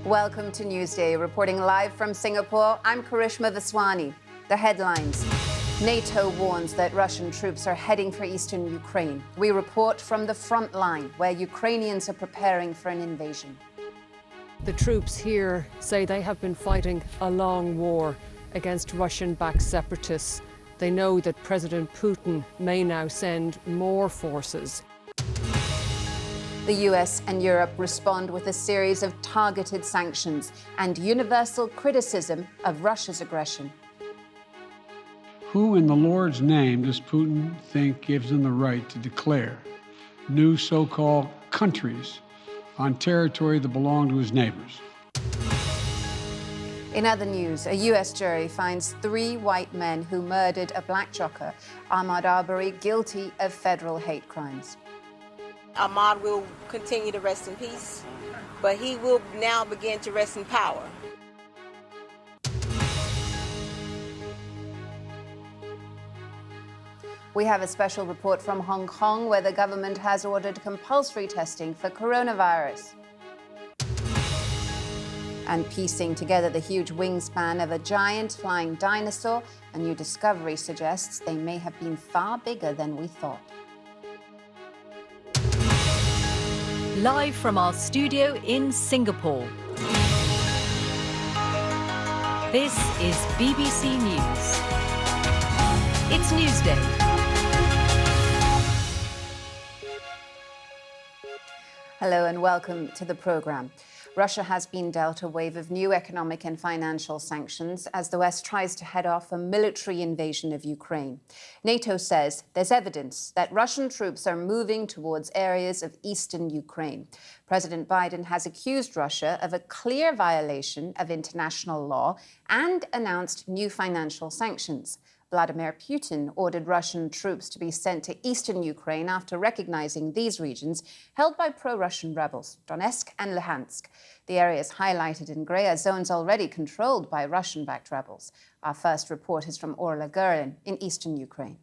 Welcome to Newsday. Reporting live from Singapore, I'm Karishma Vaswani. The headlines. NATO warns that Russian troops are heading for eastern Ukraine. We report from the front line, where Ukrainians are preparing for an invasion. The troops here say they have been fighting a long war against Russian-backed separatists. They know that President Putin may now send more forces. The US and Europe respond with a series of targeted sanctions and universal criticism of Russia's aggression. Who in the Lord's name does Putin think gives him the right to declare new so-called countries on territory that belong to his neighbors? In other news, a US jury finds 3 white men who murdered a black trucker, Ahmaud Arbery, guilty of federal hate crimes. Ahmaud will continue to rest in peace, but he will now begin to rest in power. We have a special report from Hong Kong, where the government has ordered compulsory testing for coronavirus. And piecing together the huge wingspan of a giant flying dinosaur, a new discovery suggests they may have been far bigger than we thought. Live from our studio in Singapore. This is BBC News. It's Newsday. Hello and welcome to the programme. Russia has been dealt a wave of new economic and financial sanctions as the West tries to head off a military invasion of Ukraine. NATO says there's evidence that Russian troops are moving towards areas of eastern Ukraine. President Biden has accused Russia of a clear violation of international law and announced new financial sanctions. Vladimir Putin ordered Russian troops to be sent to eastern Ukraine after recognizing these regions held by pro-Russian rebels, Donetsk and Luhansk. The areas highlighted in grey are zones already controlled by Russian-backed rebels. Our first report is from Orla Gurin in eastern Ukraine.